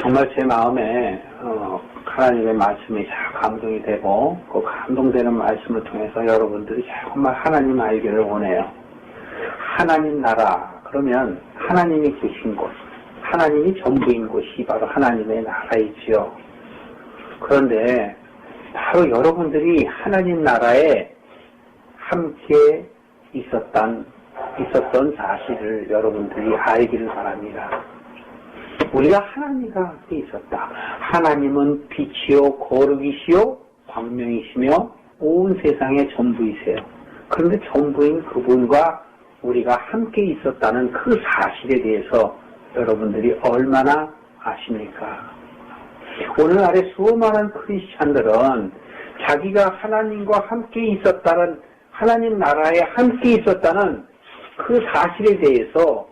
정말 제 마음에 하나님의 말씀이 잘 감동이 되고 그 감동되는 말씀을 통해서 여러분들이 정말 하나님 알기를 원해요. 하나님 나라 그러면 하나님이 계신 곳, 하나님이 전부인 곳이 바로 하나님의 나라이지요. 그런데 바로 여러분들이 하나님 나라에 함께 있었던 사실을 여러분들이 알기를 바랍니다. 우리가 하나님과 함께 있었다. 하나님은 빛이요 거룩이시요 광명이시며 온 세상의 전부이세요. 그런데 전부인 그분과 우리가 함께 있었다는 그 사실에 대해서 여러분들이 얼마나 아십니까? 오늘날의 수많은 크리스찬들은 자기가 하나님과 함께 있었다는, 하나님 나라에 함께 있었다는 그 사실에 대해서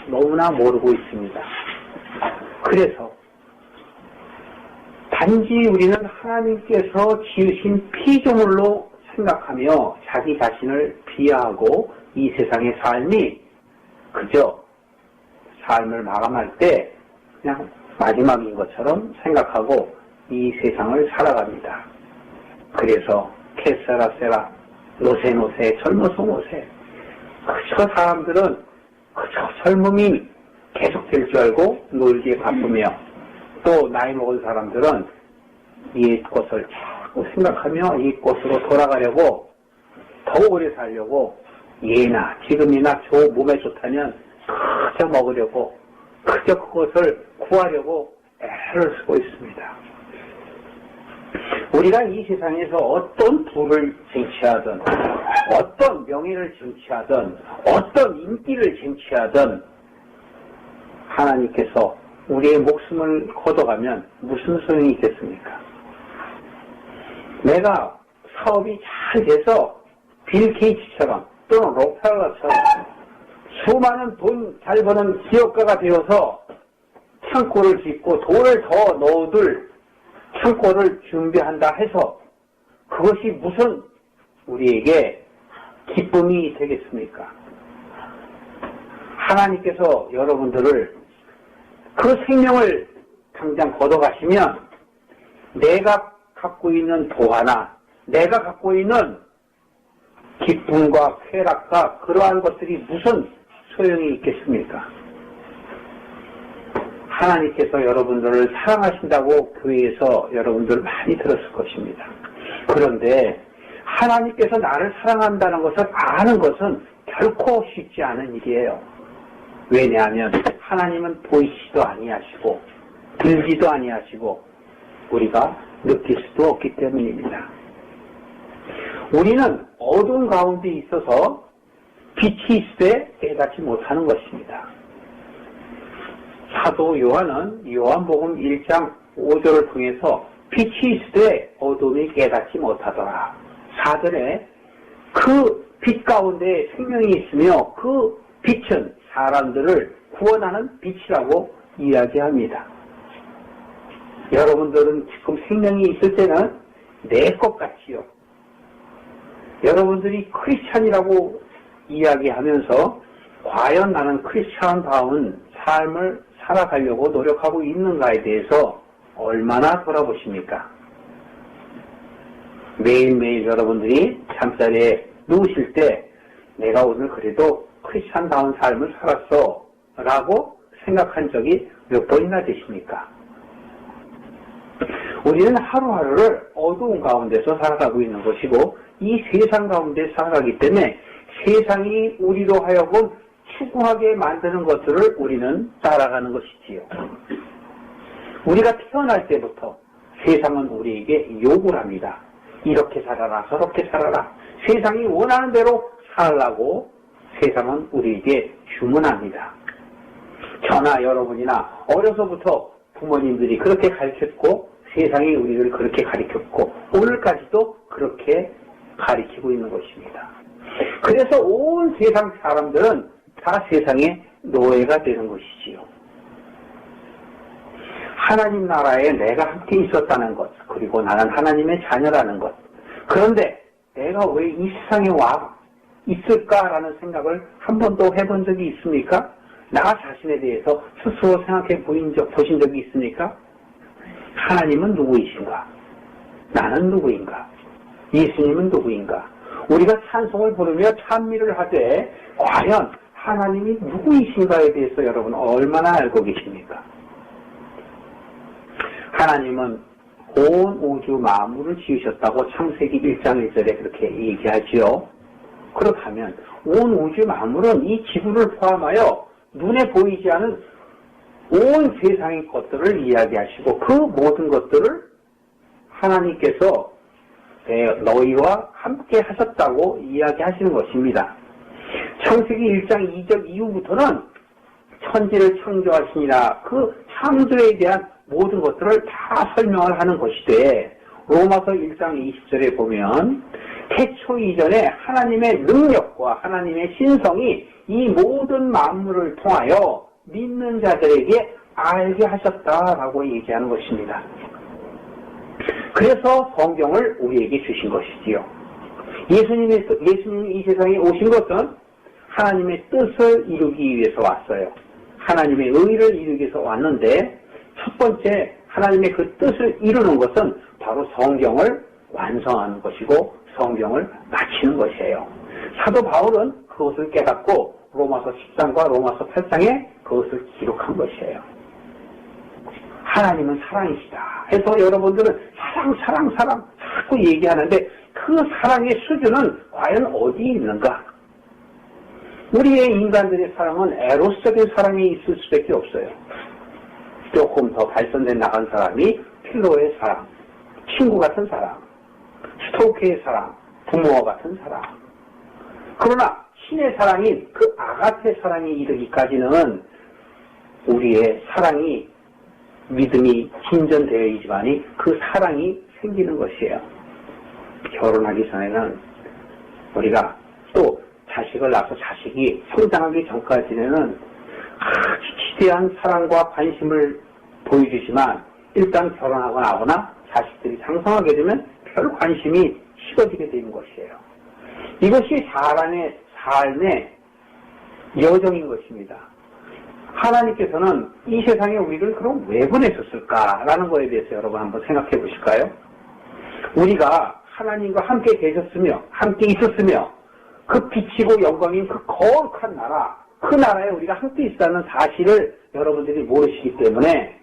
너무나 모르고 있습니다. 그래서 단지 우리는 하나님께서 지으신 피조물로 생각하며 자기 자신을 비하하고 이 세상의 삶이 그저 삶을 마감할 때 그냥 마지막인 것처럼 생각하고 이 세상을 살아갑니다. 그래서 캐세라세라 노세노세 젊어서 노세, 그저 사람들은 그저 젊음이 계속될 줄 알고 놀기에 바쁘며, 또 나이 먹은 사람들은 이 것을 자꾸 생각하며 이 것으로 돌아가려고, 더 오래 살려고 예나 지금이나 몸에 좋다면 그저 먹으려고, 그저 그것을 구하려고 애를 쓰고 있습니다. 우리가 이 세상에서 어떤 부를 쟁취하든, 어떤 명예를 쟁취하든, 어떤 인기를 쟁취하든 하나님께서 우리의 목숨을 걷어가면 무슨 소용이 있겠습니까? 내가 사업이 잘 돼서 빌 게이츠처럼 또는 록펠러처럼 수많은 돈 잘 버는 기업가가 되어서 창고를 짓고 돈을 더 넣어둘 창고를 준비한다 해서 그것이 무슨 우리에게 기쁨이 되겠습니까? 하나님께서 여러분들을 그 생명을 당장 걷어가시면 내가 갖고 있는 도화나 내가 갖고 있는 기쁨과 쾌락과 그러한 것들이 무슨 소용이 있겠습니까? 하나님께서 여러분들을 사랑하신다고 교회에서 여러분들 많이 들었을 것입니다. 그런데 하나님께서 나를 사랑한다는 것을 아는 것은 결코 쉽지 않은 일이에요. 왜냐하면 하나님은 보이시도 아니하시고 들지도 아니하시고 우리가 느낄 수도 없기 때문입니다. 우리는 어두운 가운데 있어서 빛이 있을 때 깨닫지 못하는 것입니다. 사도 요한은 요한복음 1장 5절을 통해서 빛이 있을 때 어둠이 깨닫지 못하더라. 사전에 그 빛 가운데 생명이 있으며 그 빛은 사람들을 구원하는 빛이라고 이야기합니다. 여러분들은 지금 생명이 있을 때는 내 것 같지요. 여러분들이 크리스찬이라고 이야기하면서 과연 나는 크리스찬다운 삶을 살아가려고 노력하고 있는가에 대해서 얼마나 돌아보십니까? 매일매일 여러분들이 잠자리에 누우실 때 내가 오늘 그래도 크리스찬다운 삶을 살았어 라고 생각한 적이 몇 번이나 되십니까? 우리는 하루하루를 어두운 가운데서 살아가고 있는 것이고 이 세상 가운데 살아가기 때문에 세상이 우리로 하여금 추구하게 만드는 것들을 우리는 따라가는 것이지요. 우리가 태어날 때부터 세상은 우리에게 요구를 합니다. 이렇게 살아라, 저렇게 살아라. 세상이 원하는 대로 살라고 세상은 우리에게 주문합니다. 저나 여러분이나 어려서부터 부모님들이 그렇게 가르쳤고 세상이 우리를 그렇게 가르쳤고 오늘까지도 그렇게 가르치고 있는 것입니다. 그래서 온 세상 사람들은 다 세상의 노예가 되는 것이지요. 하나님 나라에 내가 함께 있었다는 것, 그리고 나는 하나님의 자녀라는 것. 그런데 내가 왜 이 세상에 와 있을까라는 생각을 한 번도 해본 적이 있습니까? 나 자신에 대해서 스스로 생각해 보신 적이 있습니까? 하나님은 누구이신가? 나는 누구인가? 예수님은 누구인가? 우리가 찬송을 부르며 찬미를 하되 과연 하나님이 누구이신가에 대해서 여러분 얼마나 알고 계십니까? 하나님은 온 우주 만물을 지으셨다고 창세기 1장 1절에 그렇게 얘기하지요. 그렇다면 온 우주 만물은 이 지구를 포함하여 눈에 보이지 않은 온 세상의 것들을 이야기하시고 그 모든 것들을 하나님께서 너희와 함께 하셨다고 이야기하시는 것입니다. 창세기 1장 2절 이후부터는 천지를 창조하시니라 그 창조에 대한 모든 것들을 다 설명을 하는 것이되 로마서 1장 20절에 보면 태초 이전에 하나님의 능력과 하나님의 신성이 이 모든 만물을 통하여 믿는 자들에게 알게 하셨다라고 얘기하는 것입니다. 그래서 성경을 우리에게 주신 것이지요. 예수님이 이 세상에 오신 것은 하나님의 뜻을 이루기 위해서 왔어요. 하나님의 의를 이루기 위해서 왔는데 첫 번째 하나님의 그 뜻을 이루는 것은 바로 성경을 완성하는 것이고 성경을 마치는 것이에요. 사도 바울은 그것을 깨닫고 로마서 13과 로마서 8장에 그것을 기록한 것이에요. 하나님은 사랑이시다 해서 여러분들은 사랑 자꾸 얘기하는데 그 사랑의 수준은 과연 어디에 있는가? 우리의 인간들의 사랑은 에로스적인 사랑이 있을 수밖에 없어요. 조금 더 발전돼 나간 사람이 필로의 사랑, 친구 같은 사랑, 스토크의 사랑, 부모와 같은 사랑. 그러나 신의 사랑인 그 아가페 사랑이 이르기까지는 우리의 사랑이 믿음이 진전되어야지만이 그 사랑이 생기는 것이에요. 결혼하기 전에는 우리가 또 자식을 낳아서 자식이 성장하기 전까지는 아주 지대한 사랑과 관심을 보여주지만 일단 결혼하고 나거나 자식들이 장성하게 되면 별 관심이 식어지게 되는 것이에요. 이것이 사람의 삶의 여정인 것입니다. 하나님께서는 이 세상에 우리를 그럼 왜 보내셨을까라는 것에 대해서 여러분 한번 생각해 보실까요? 우리가 하나님과 함께 계셨으며 함께 있었으며 그 빛이고 영광인 그 거룩한 나라, 그 나라에 우리가 함께 있다는 사실을 여러분들이 모르시기 때문에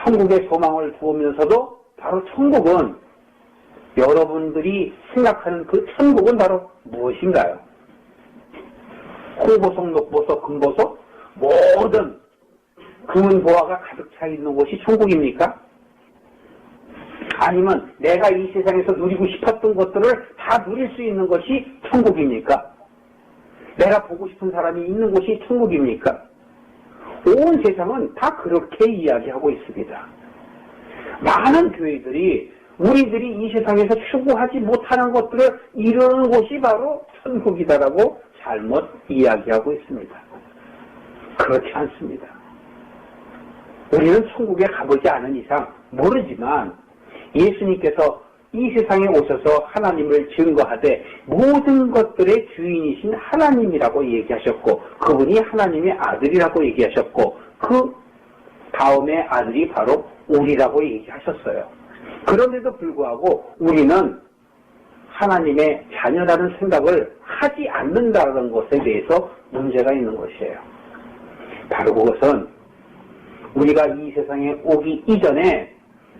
천국의 소망을 두으면서도 바로 천국은 여러분들이 생각하는 그 천국은 바로 무엇인가요? 홍보석, 녹보석, 금보석 모든 금은보화가 가득 차 있는 곳이 천국입니까? 아니면 내가 이 세상에서 누리고 싶었던 것들을 다 누릴 수 있는 것이 천국입니까? 내가 보고 싶은 사람이 있는 곳이 천국입니까? 온 세상은 다 그렇게 이야기하고 있습니다. 많은 교회들이 우리들이 이 세상에서 추구하지 못하는 것들을 이루는 곳이 바로 천국이다라고 잘못 이야기하고 있습니다. 그렇지 않습니다. 우리는 천국에 가보지 않은 이상 모르지만 예수님께서 이 세상에 오셔서 하나님을 증거하되 모든 것들의 주인이신 하나님이라고 얘기하셨고 그분이 하나님의 아들이라고 얘기하셨고 그 다음에 아들이 바로 우리라고 얘기하셨어요. 그런데도 불구하고 우리는 하나님의 자녀라는 생각을 하지 않는다는 것에 대해서 문제가 있는 것이에요. 바로 그것은 우리가 이 세상에 오기 이전에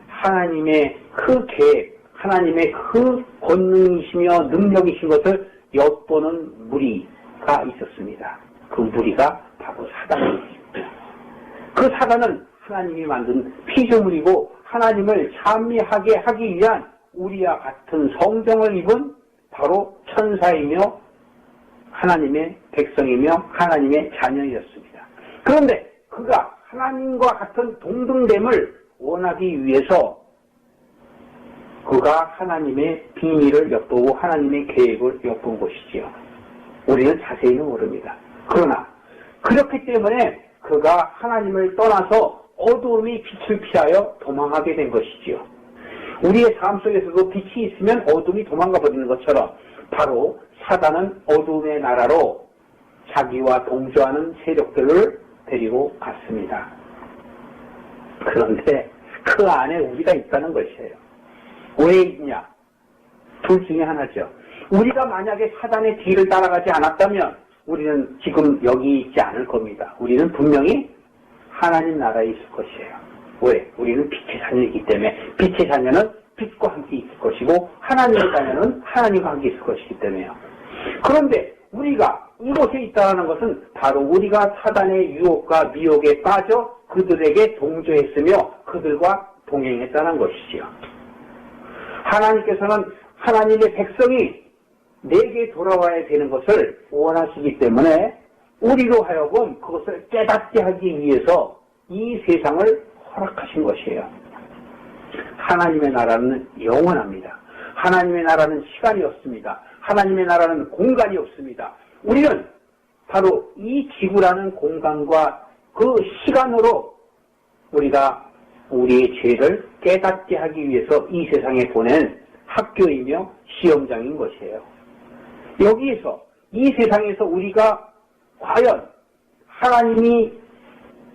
하나님의 그 계획, 하나님의 그 권능이시며 능력이신 것을 엿보는 무리가 있었습니다. 그 무리가 바로 사단입니다. 그 사단은 하나님이 만든 피조물이고 하나님을 찬미하게 하기 위한 우리와 같은 성정을 입은 바로 천사이며 하나님의 백성이며 하나님의 자녀였습니다. 그런데 그가 하나님과 같은 동등됨을 원하기 위해서 그가 하나님의 비밀을 엿보고 하나님의 계획을 엿본 것이지요. 우리는 자세히는 모릅니다. 그러나 그렇기 때문에 그가 하나님을 떠나서 어두움이 빛을 피하여 도망하게 된 것이지요. 우리의 삶 속에서도 빛이 있으면 어둠이 도망가 버리는 것처럼 바로 사단은 어둠의 나라로 자기와 동조하는 세력들을 데리고 갔습니다. 그런데 그 안에 우리가 있다는 것이에요. 왜 있냐? 둘 중에 하나죠. 우리가 만약에 사단의 뒤를 따라가지 않았다면 우리는 지금 여기 있지 않을 겁니다. 우리는 분명히 하나님 나라에 있을 것이에요. 왜? 우리는 빛의 자녀이기 때문에 빛의 자녀는 빛과 함께 있을 것이고 하나님의 자녀는 하나님과 함께 있을 것이기 때문에요. 그런데 우리가 이곳에 있다는 것은 바로 우리가 사단의 유혹과 미혹에 빠져 그들에게 동조했으며 그들과 동행했다는 것이지요. 하나님께서는 하나님의 백성이 내게 돌아와야 되는 것을 원하시기 때문에 우리로 하여금 그것을 깨닫게 하기 위해서 이 세상을 허락하신 것이에요. 하나님의 나라는 영원합니다. 하나님의 나라는 시간이 없습니다. 하나님의 나라는 공간이 없습니다. 우리는 바로 이 지구라는 공간과 그 시간으로 우리가 우리의 죄를 깨닫게 하기 위해서 이 세상에 보낸 학교이며 시험장인 것이에요. 여기에서 이 세상에서 우리가 과연 하나님이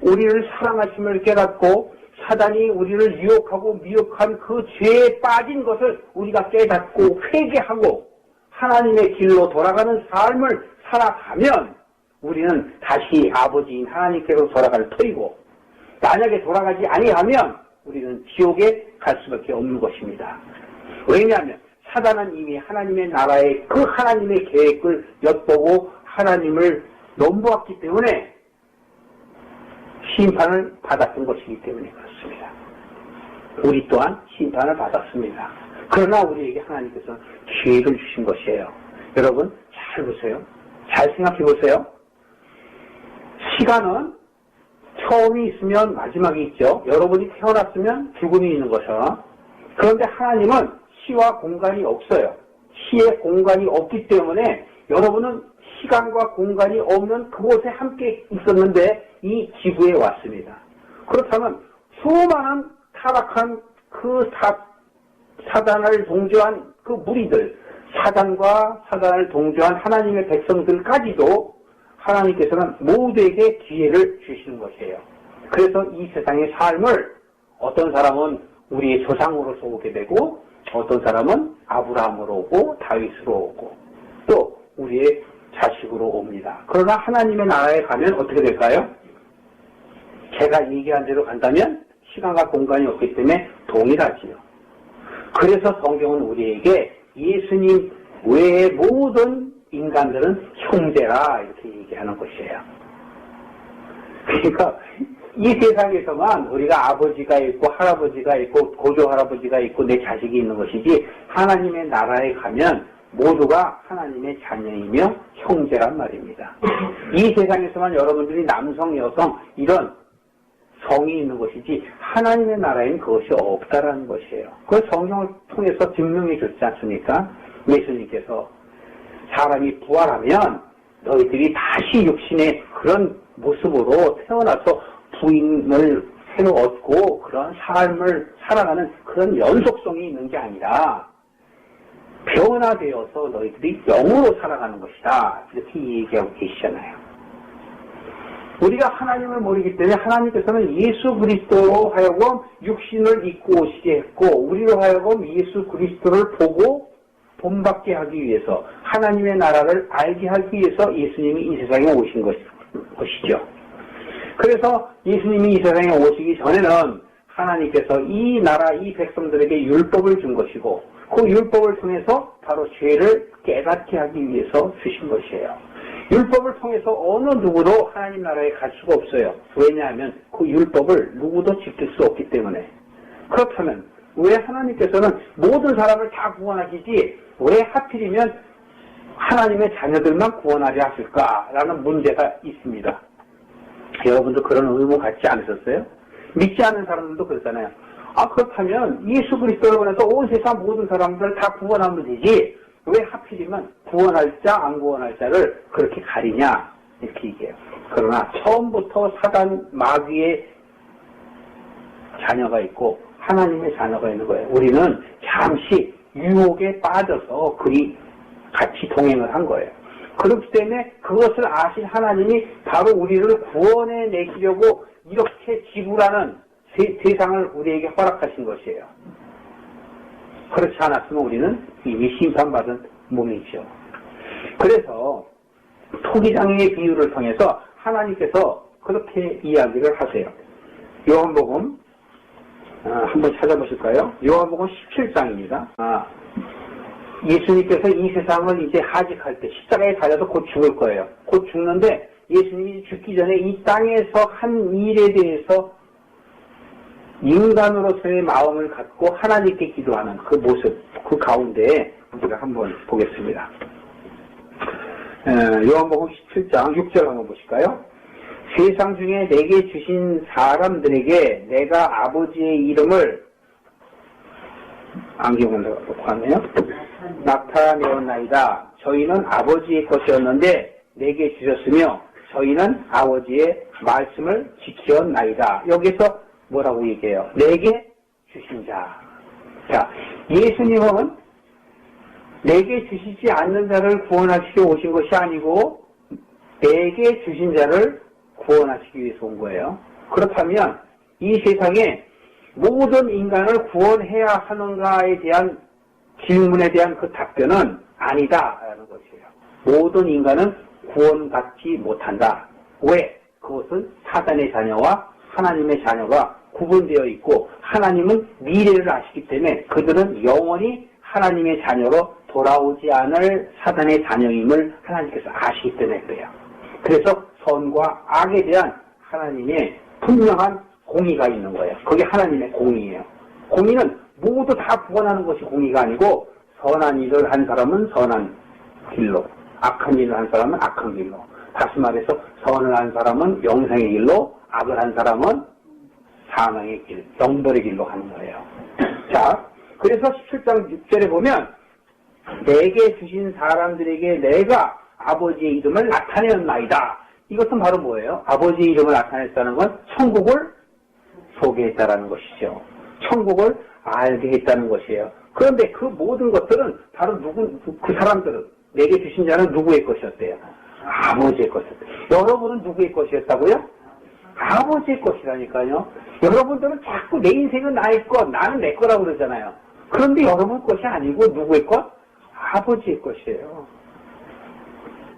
우리를 사랑하심을 깨닫고 사단이 우리를 유혹하고 미혹한 그 죄에 빠진 것을 우리가 깨닫고 회개하고 하나님의 길로 돌아가는 삶을 살아가면 우리는 다시 아버지인 하나님께로 돌아갈 터이고 만약에 돌아가지 아니하면 우리는 지옥에 갈 수밖에 없는 것입니다. 왜냐하면 사단은 이미 하나님의 나라의 그 하나님의 계획을 엿보고 하나님을 넘보았기 때문에 심판을 받았던 것이기 때문에 그렇습니다. 우리 또한 심판을 받았습니다. 그러나 우리에게 하나님께서 기회를 주신 것이에요. 여러분 잘 보세요. 잘 생각해 보세요. 시간은 처음이 있으면 마지막이 있죠. 여러분이 태어났으면 죽음이 있는 것처럼. 그런데 하나님은 시와 공간이 없어요. 시의 공간이 없기 때문에 여러분은 시간과 공간이 없는 그곳에 함께 있었는데 이 지구에 왔습니다. 그렇다면 수많은 타락한 그 사단을 동조한 그 무리들, 사단과 사단을 동조한 하나님의 백성들까지도 하나님께서는 모두에게 기회를 주시는 것이에요. 그래서 이 세상의 삶을 어떤 사람은 우리의 조상으로서 오게 되고 어떤 사람은 아브라함으로 오고 다윗으로 오고 또 우리의 자식으로 옵니다. 그러나 하나님의 나라에 가면 어떻게 될까요? 제가 얘기한 대로 간다면 시간과 공간이 없기 때문에 동일하지요. 그래서 성경은 우리에게 예수님 외의 모든 인간들은 형제라 이렇게 얘기하는 것이에요. 그러니까 이 세상에서만 우리가 아버지가 있고 할아버지가 있고 고조할아버지가 있고 내 자식이 있는 것이지 하나님의 나라에 가면 모두가 하나님의 자녀이며 형제란 말입니다. 이 세상에서만 여러분들이 남성, 여성 이런 성이 있는 것이지 하나님의 나라에는 그것이 없다라는 것이에요. 그걸 성경을 통해서 증명해 줬지 않습니까? 예수님께서 사람이 부활하면 너희들이 다시 육신의 그런 모습으로 태어나서 부인을 새로 얻고 그런 삶을 살아가는 그런 연속성이 있는 게 아니라 변화되어서 너희들이 영으로 살아가는 것이다. 이렇게 얘기하고 계시잖아요. 우리가 하나님을 모르기 때문에 하나님께서는 예수 그리스도로 하여금 육신을 입고 오시게 했고 우리로 하여금 예수 그리스도를 보고 본받게 하기 위해서 하나님의 나라를 알게 하기 위해서 예수님이 이 세상에 오신 것이죠. 그래서 예수님이 이 세상에 오시기 전에는 하나님께서 이 나라, 이 백성들에게 율법을 준 것이고 그 율법을 통해서 바로 죄를 깨닫게 하기 위해서 주신 것이에요. 율법을 통해서 어느 누구도 하나님 나라에 갈 수가 없어요. 왜냐하면 그 율법을 누구도 지킬 수 없기 때문에. 그렇다면 왜 하나님께서는 모든 사람을 다 구원하시지 왜 하필이면 하나님의 자녀들만 구원하려 하실까라는 문제가 있습니다. 여러분도 그런 의문 갖지 않으셨어요? 믿지 않는 사람들도 그렇잖아요. 그렇다면 예수 그리스도를 보내서 온 세상 모든 사람들 다 구원하면 되지 왜 하필이면 구원할 자 안 구원할 자를 그렇게 가리냐 이렇게 얘기해요. 그러나 처음부터 사단 마귀의 자녀가 있고 하나님의 자녀가 있는 거예요. 우리는 잠시 유혹에 빠져서 그리 같이 동행을 한 거예요. 그렇기 때문에 그것을 아신 하나님이 바로 우리를 구원해 내시려고 이렇게 지구라는 세상을 우리에게 허락하신 것이에요. 그렇지 않았으면 우리는 이미 심판받은 몸이죠. 그래서 토기장의 비유를 통해서 하나님께서 그렇게 이야기를 하세요. 요한복음 한번 찾아보실까요? 요한복음 17장입니다. 예수님께서 이 세상을 이제 하직할 때 십자가에 달려서 곧 죽을 거예요. 곧 죽는데 예수님이 죽기 전에 이 땅에서 한 일에 대해서 인간으로서의 마음을 갖고 하나님께 기도하는 그 모습, 그 가운데에 우리가 한번 보겠습니다. 요한복음 17장 6절 한번 보실까요? 세상 중에 내게 주신 사람들에게 내가 아버지의 이름을 안경을 놓고 하네요. 나타내었나이다. 저희는 아버지의 것이었는데 내게 주셨으며 저희는 아버지의 말씀을 지켰나이다. 여기서 뭐라고 얘기해요? 내게 주신 자. 자, 예수님은 내게 주시지 않는 자를 구원하시려 오신 것이 아니고 내게 주신 자를 구원하시기 위해서 온 거예요. 그렇다면 이 세상에 모든 인간을 구원해야 하는가에 대한 질문에 대한 그 답변은 아니다라는 것이에요. 모든 인간은 구원받지 못한다. 왜? 그것은 사단의 자녀와 하나님의 자녀가 구분되어 있고 하나님은 미래를 아시기 때문에 그들은 영원히 하나님의 자녀로 돌아오지 않을 사단의 자녀임을 하나님께서 아시기 때문에 그래요. 그래서 선과 악에 대한 하나님의 분명한 공의가 있는 거예요. 그게 하나님의 공의예요. 공의는 모두 다 구원하는 것이 공의가 아니고 선한 일을 한 사람은 선한 길로, 악한 일을 한 사람은 악한 길로, 다시 말해서 선을 한 사람은 영생의 길로, 악을 한 사람은 사망의 길, 영벌의 길로 가는 거예요. 자, 그래서 17장 6절에 보면 내게 주신 사람들에게 내가 아버지의 이름을 나타내었나이다. 이것은 바로 뭐예요? 아버지의 이름을 나타냈다는 건 천국을 소개했다라는 것이죠. 천국을 알게 했다는 것이에요. 그런데 그 모든 것들은 바로 그 사람들은 내게 주신 자는 누구의 것이었대요? 아버지의 것이었대요. 여러분은 누구의 것이었다고요? 아버지의 것이라니까요. 여러분들은 자꾸 내 인생은 나의 것, 나는 내 거라고 그러잖아요. 그런데 여러분 것이 아니고 누구의 것? 아버지의 것이에요.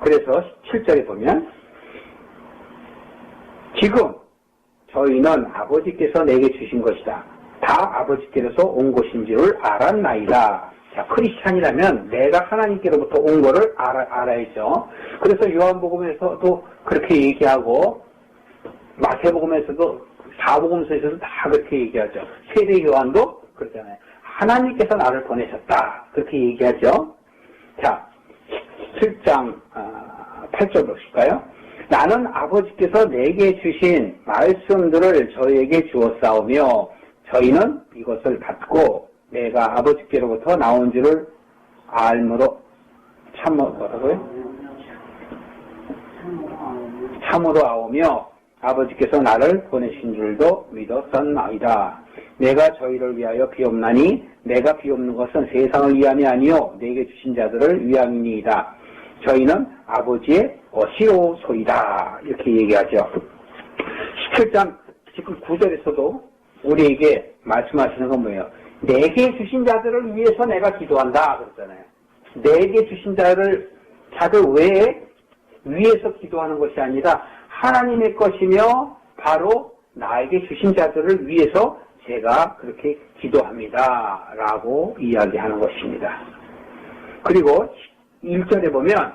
그래서 7절에 보면 지금 저희는 아버지께서 내게 주신 것이다. 다 아버지께서 온 것인 줄을 알았나이다. 자, 크리스찬이라면 내가 하나님께로부터 온 거를 알아야죠. 그래서 요한복음에서도 그렇게 얘기하고 마태복음에서도 사복음서에서도 다 그렇게 얘기하죠. 세례 요한도 그렇잖아요. 하나님께서 나를 보내셨다. 그렇게 얘기하죠. 자, 7장 8절 보실까요? 나는 아버지께서 내게 주신 말씀들을 저희에게 주었사오며 저희는 이것을 받고 내가 아버지께로부터 나온 줄을 알므로 참으로 아오며 아버지께서 나를 보내신 줄도 믿었었나이다. 내가 저희를 위하여 비옵나니 내가 비옵는 것은 세상을 위함이 아니요 내게 주신 자들을 위함이니이다. 저희는 아버지의 것이오소이다. 이렇게 얘기하죠. 17장 지금 9절에서도 우리에게 말씀하시는 건 뭐예요? 내게 주신 자들을 위해서 내가 기도한다 그랬잖아요. 내게 주신 자들 외에 위해서 기도하는 것이 아니라 하나님의 것이며 바로 나에게 주신 자들을 위해서 제가 그렇게 기도합니다. 라고 이야기하는 것입니다. 그리고 1절에 보면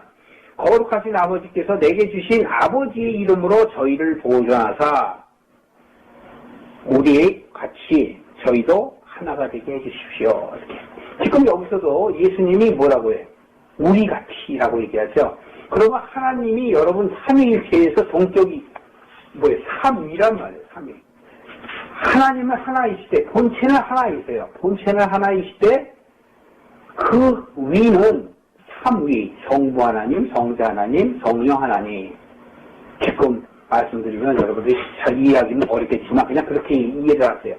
거룩하신 아버지께서 내게 주신 아버지의 이름으로 저희를 보존하사 우리 같이 저희도 하나가 되게 해주십시오. 이렇게. 지금 여기서도 예수님이 뭐라고 해요? 우리 같이라고 얘기하죠. 그러면 하나님이 여러분 삼위일체에서 동격이 뭐예요? 삼위란 말이에요. 삼위. 하나님은 하나이시되 본체는 하나이세요. 본체는 하나이시되 그 위는 삼위, 성부 하나님, 성자 하나님, 성령 하나님. 지금 말씀드리면 여러분들이 잘 이해하기는 어렵겠지만 그냥 그렇게 이해를 하세요.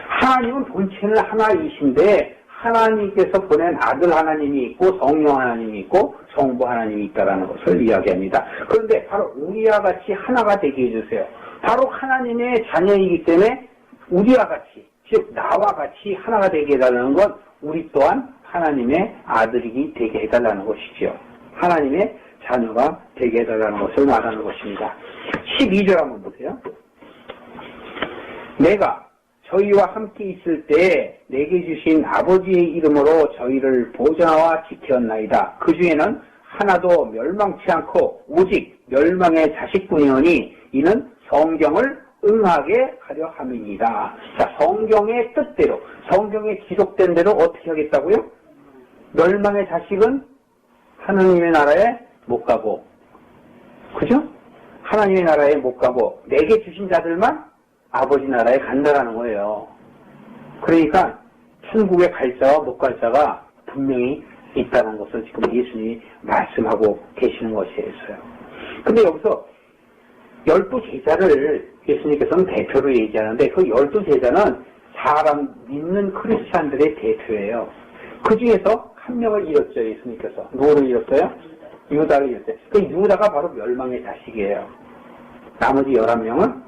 하나님은 본체는 하나이신데 하나님께서 보낸 아들 하나님이 있고 성령 하나님이 있고 성부 하나님이 있다라는 것을 이야기합니다. 그런데 바로 우리와 같이 하나가 되게 해주세요. 바로 하나님의 자녀이기 때문에 우리와 같이, 즉 나와 같이 하나가 되게 해달라는 건 우리 또한 하나님의 아들이 되게 해달라는 것이지요. 하나님의 자녀가 되게 해달라는 것을 말하는 것입니다. 12절 한번 보세요. 내가 저희와 함께 있을 때 내게 주신 아버지의 이름으로 저희를 보존하와 지켰나이다. 그 중에는 하나도 멸망치 않고 오직 멸망의 자식뿐이오니 이는 성경을 응하게 하려 함이니이다. 자, 성경의 뜻대로, 성경에 기록된 대로 어떻게 하겠다고요? 멸망의 자식은 하나님의 나라에 못 가고, 그죠? 하나님의 나라에 못 가고 내게 주신 자들만 아버지 나라에 간다라는 거예요. 그러니까 천국에 갈 자와 못 갈 자가 분명히 있다는 것을 지금 예수님이 말씀하고 계시는 것이었어요. 근데 여기서 12제자를 예수님께서는 대표로 얘기하는데 그 12제자는 사람 믿는 크리스찬들의 대표예요. 그 중에서 한 명을 잃었죠, 예수님께서. 누구를 잃었어요? 유다를 잃었어요. 그 유다가 바로 멸망의 자식이에요. 나머지 11명은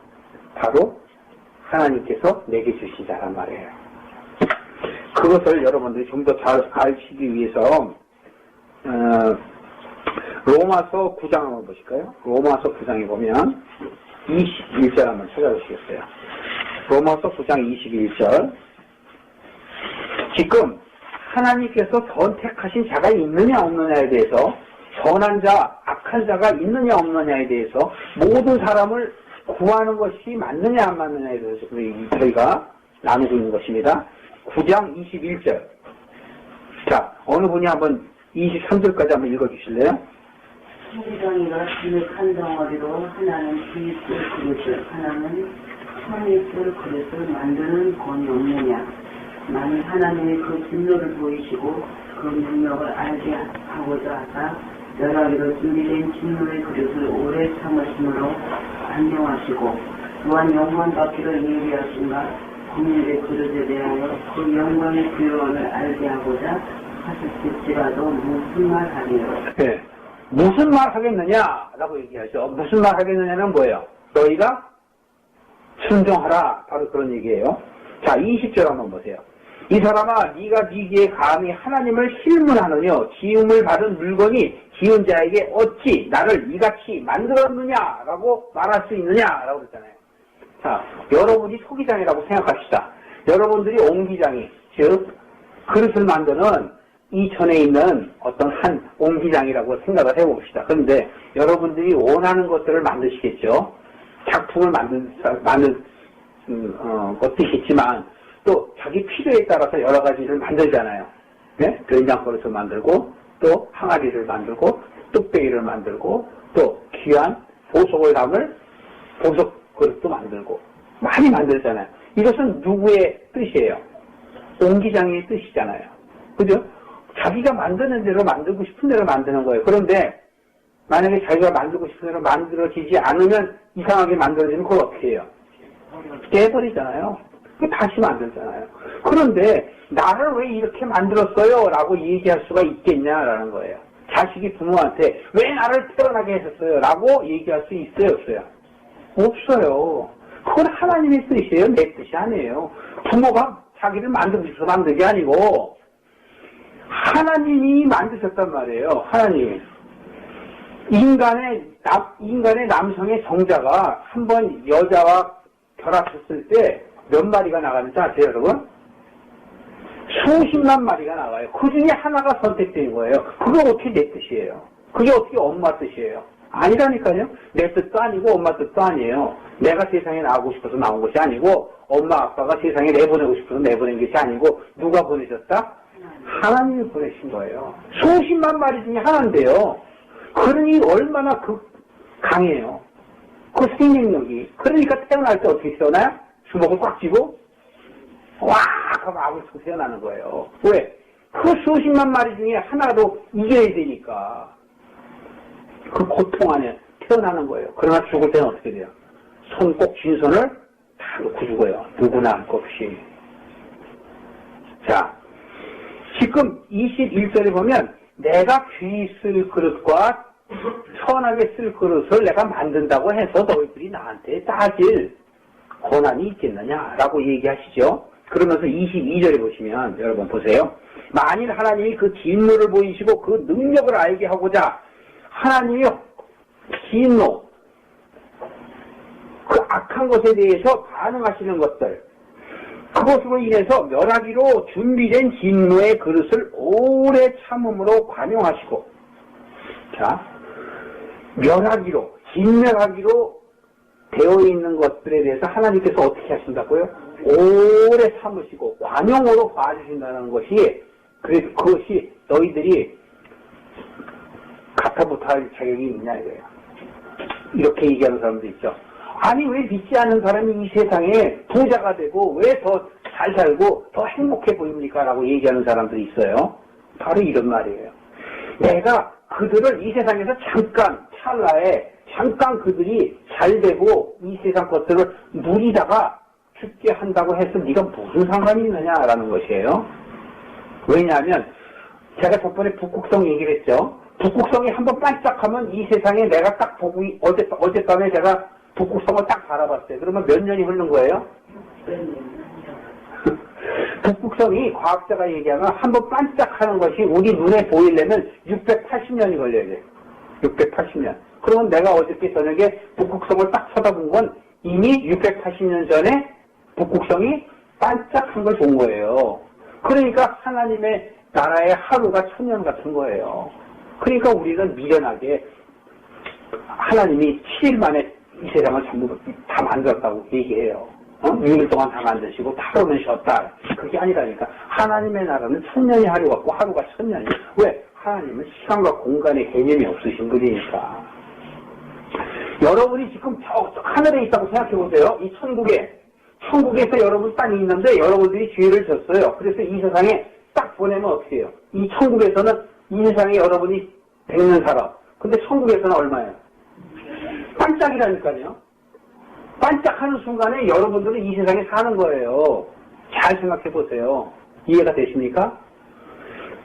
바로 하나님께서 내게 주신 자란 말이에요. 그것을 여러분들이 좀 더 잘 아시기 위해서 로마서 9장 한번 보실까요? 로마서 9장에 보면 21절 한번 찾아보시겠어요? 로마서 9장 21절. 지금 하나님께서 선택하신 자가 있느냐 없느냐에 대해서, 선한 자, 악한 자가 있느냐 없느냐에 대해서 모든 사람을 구하는 것이 맞느냐 안 맞느냐에 대해서 저희가 나누고 있는 것입니다. 9장 21절. 자, 어느 분이 한번 23절까지 한번 읽어주실래요? 천지장이가 진흙 한 덩어리로 하나는 비있을 그릇을, 하나는 천있을 그릇을 만드는 권이 없느냐. 만일 하나님의 그 진노를 보이시고 그 능력을 알게 하고자 하사 멸하기로 준비된 진노의 그릇을 오래 참으심으로 안녕하시고 또한 영광 받기를 예비하신가 국민의 그릇에 대하여 그 영광의 부요함을 알게 하고자 하셨을지라도 무슨 말 하리요? 네. 무슨 말 하겠느냐라고 얘기하죠. 무슨 말 하겠느냐는 뭐예요? 너희가 순종하라. 바로 그런 얘기예요. 자, 20절 한번 보세요. 이 사람아, 네가 네게 감히 하나님을 실문하느냐? 지음을 받은 물건이 지은 자에게 어찌 나를 이같이 만들었느냐라고 말할 수 있느냐라고 그랬잖아요. 자, 여러분이 소기장이라고 생각합시다. 여러분들이 옹기장이, 즉 그릇을 만드는 이천에 있는 어떤 한 옹기장이라고 생각을 해봅시다. 그런데 여러분들이 원하는 것들을 만드시겠죠. 작품을 만들 것도 있겠지만 또 자기 필요에 따라서 여러 가지를 만들잖아요. 네? 된장 그릇을 만들고 또 항아리를 만들고 뚝배기를 만들고 또 귀한 보석을 담을 보석 그릇도 만들고 많이 만들잖아요. 이것은 누구의 뜻이에요? 옹기장의 뜻이잖아요. 그죠? 자기가 만드는 대로 만들고 싶은 대로 만드는 거예요. 그런데 만약에 자기가 만들고 싶은 대로 만들어지지 않으면 이상하게 만들어지면 그걸 어떻게 해요? 깨버리잖아요. 다시 만들잖아요. 그런데 나를 왜 이렇게 만들었어요? 라고 얘기할 수가 있겠냐라는 거예요. 자식이 부모한테 왜 나를 태어나게 하셨어요? 라고 얘기할 수 있어요? 없어요? 없어요. 그건 하나님의 뜻이에요. 내 뜻이 아니에요. 부모가 자기를 만들고 싶어서 만든 게 아니고 하나님이 만드셨단 말이에요. 하나님. 인간의 남성의 정자가 한번 여자와 결합했을 때 몇 마리가 나가는지 아세요, 여러분? 수십만 마리가 나가요. 그 중에 하나가 선택된 거예요. 그게 어떻게 내 뜻이에요? 그게 어떻게 엄마 뜻이에요? 아니라니까요. 내 뜻도 아니고 엄마 뜻도 아니에요. 내가 세상에 나오고 싶어서 나온 것이 아니고 엄마 아빠가 세상에 내보내고 싶어서 내보낸 것이 아니고 누가 보내셨다? 하나님이 보내신 거예요. 수십만 마리 중에 하나인데요. 그러니 얼마나 강해요. 그 생명력이. 그러니까 태어날 때 어떻게 태어나요? 주먹을 꽉 쥐고 와! 하고 압을 쓰고 태어나는 거예요. 왜? 그 수십만 마리 중에 하나도 이겨야 되니까. 그 고통 안에 태어나는 거예요. 그러나 죽을 때는 어떻게 돼요? 손 꼭 쥔 손을 다 놓고 죽어요. 누구나 할 것 없이. 자, 지금 21절에 보면 내가 귀히 쓸 그릇과 천하게 쓸 그릇을 내가 만든다고 해서 너희들이 나한테 따질 권한이 있겠느냐라고 얘기하시죠. 그러면서 22절에 보시면 여러분 보세요. 만일 하나님이 그 진노를 보이시고 그 능력을 알게 하고자 하나님이 진노 그 악한 것에 대해서 반응하시는 것들 그것으로 인해서 멸하기로 준비된 진노의 그릇을 오래 참음으로 관용하시고 자 멸하기로 진멸하기로 되어 있는 것들에 대해서 하나님께서 어떻게 하신다고요? 오래 참으시고 관용으로 봐주신다는 것이 그것이 너희들이 가타부타할 자격이 있냐 이거예요. 이렇게 얘기하는 사람도 있죠. 아니 왜 믿지 않는 사람이 이 세상에 부자가 되고 왜 더 잘 살고 더 행복해 보입니까? 라고 얘기하는 사람들이 있어요. 바로 이런 말이에요. 내가 그들을 이 세상에서 잠깐 찰나에 잠깐 그들이 잘 되고 이 세상 것들을 누리다가 죽게 한다고 해서 네가 무슨 상관이 있느냐라는 것이에요. 왜냐하면 제가 저번에 북극성 얘기를 했죠. 북극성이 한번 반짝하면 이 세상에 내가 딱 보고 어젯밤에 제가 북극성을 딱 바라봤어요. 그러면 몇 년이 흐른 거예요? 북극성이 과학자가 얘기하면 한번 반짝하는 것이 우리 눈에 보이려면 680년이 걸려야 돼요. 680년. 그러면 내가 어저께 저녁에 북극성을 딱 쳐다본 건 이미 680년 전에 북극성이 반짝한 걸 본 거예요. 그러니까 하나님의 나라의 하루가 1000년 같은 거예요. 그러니까 우리는 미련하게 하나님이 7일 만에 이 세상을 전부 다 만들었다고 얘기해요. 6일 동안 다 만드시고 8일은 쉬었다. 그게 아니라니까. 하나님의 나라는 1000년이 하루 같고 하루가 1000년이에요. 왜? 하나님은 시간과 공간의 개념이 없으신 분이니까. 여러분이 지금 저 하늘에 있다고 생각해 보세요. 이 천국에서 여러분 땅이 있는데 여러분들이 죄를 졌어요. 그래서 이 세상에 딱 보내면 어떻게 해요? 이 천국에서는 이 세상에 여러분이 100년 살아. 근데 천국에서는 얼마예요? 반짝이라니까요. 반짝하는 순간에 여러분들은 이 세상에 사는 거예요. 잘 생각해 보세요. 이해가 되십니까?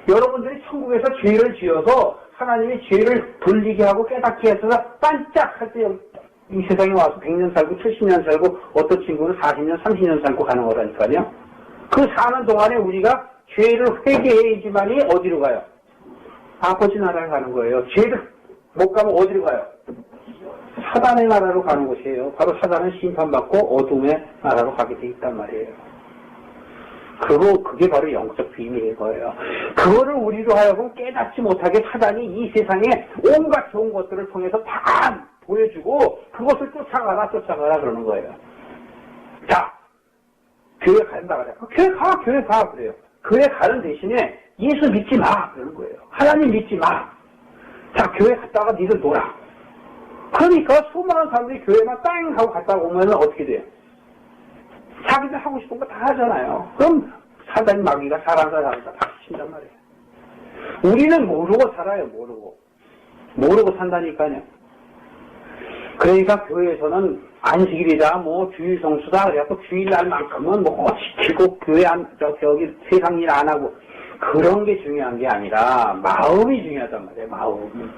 여러분들이 천국에서 죄를 지어서 하나님이 죄를 돌리게 하고 깨닫게 해서 반짝할 때 이 세상에 와서 100년 살고 70년 살고 어떤 친구는 40년, 30년 살고 가는 거라니까요. 그 사는 동안에 우리가 죄를 회개해야지만이 어디로 가요? 아버지 나라에 가는 거예요. 죄를 못 가면 어디로 가요? 사단의 나라로 가는 곳이에요. 바로 사단은 심판받고 어둠의 나라로 가게 돼 있단 말이에요. 그게 바로 영적 비밀인 거예요. 그거를 우리로 하여금 깨닫지 못하게 사단이 이 세상에 온갖 좋은 것들을 통해서 다 보여주고 그것을 쫓아가라 그러는 거예요. 자, 교회 간다 그래요. 교회 가 그래요. 교회 가는 대신에 예수 믿지 마 그러는 거예요. 하나님 믿지 마. 자, 교회 갔다가 니들 놀아. 그러니까 수많은 사람들이 교회만 땅 하고 갔다 오면 어떻게 돼요? 자기들 하고 싶은 거 다 하잖아요. 그럼 사단 마귀가 사랑과 다 친단 말이에요. 우리는 모르고 살아요. 모르고 산다니까요. 그러니까 교회에서는 안식일이다 주일 성수다 그래갖고 주일날만큼은 지키고 교회 저기 세상 일 안 하고 그런 게 중요한 게 아니라 마음이 중요하단 말이에요. 마음.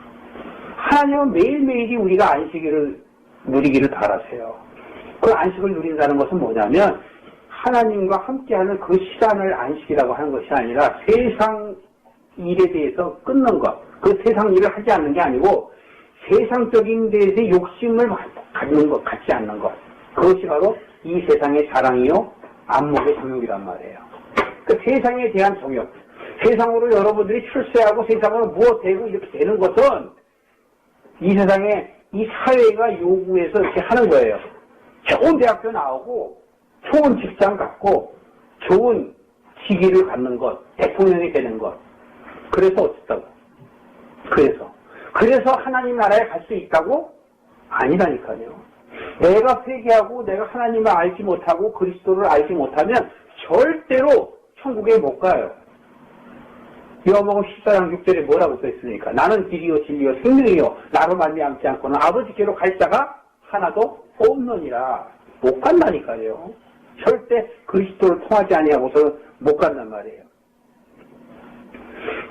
하나님은 매일매일이 우리가 안식일을 누리기를 바라세요. 그 안식을 누린다는 것은 뭐냐면 하나님과 함께하는 그 시간을 안식이라고 하는 것이 아니라 세상 일에 대해서 끊는 것. 그 세상 일을 하지 않는 게 아니고 세상적인 데에서 욕심을 갖지 않는 것. 그것이 바로 이 세상의 자랑이요 안목의 정욕이란 말이에요. 그 세상에 대한 정욕. 세상으로 여러분들이 출세하고 세상으로 무엇 되고 이렇게 되는 것은 이 세상에 이 사회가 요구해서 이렇게 하는 거예요. 좋은 대학교 나오고 좋은 직장 갖고 좋은 직위를 갖는 것, 대통령이 되는 것. 그래서 어쨌다고? 그래서 하나님 나라에 갈 수 있다고? 아니라니까요. 내가 회개하고 내가 하나님을 알지 못하고 그리스도를 알지 못하면 절대로 천국에 못 가요. 요한복음 14장 6절에 뭐라고 써있습니까? 나는 길이요 진리요 생명이요 나로 말미암지 않고는 아버지께로 갈 자가 하나도 없느니라. 못 간다니까요. 절대 그리스도를 통하지 아니하고서 못 간단 말이에요.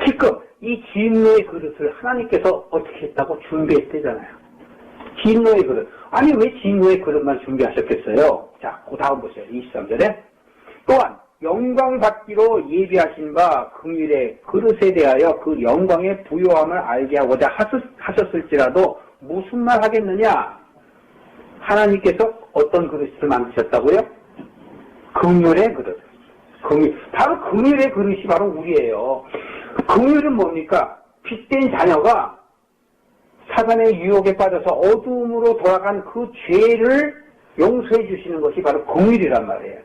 지금 이 진노의 그릇을 하나님께서 어떻게 했다고 준비했대잖아요. 진노의 그릇. 아니 왜 진노의 그릇만 준비하셨겠어요? 자, 그 다음 보세요. 23절에 또한 영광 받기로 예비하신 바 긍휼의 그릇에 대하여 그 영광의 부요함을 알게 하고자 하셨을지라도 무슨 말 하겠느냐? 하나님께서 어떤 그릇을 만드셨다고요? 긍휼의 그릇. 바로 긍휼의 그릇이 바로 우리예요. 긍휼은 뭡니까? 빚된 자녀가 사단의 유혹에 빠져서 어두움으로 돌아간 그 죄를 용서해 주시는 것이 바로 긍휼이란 말이에요.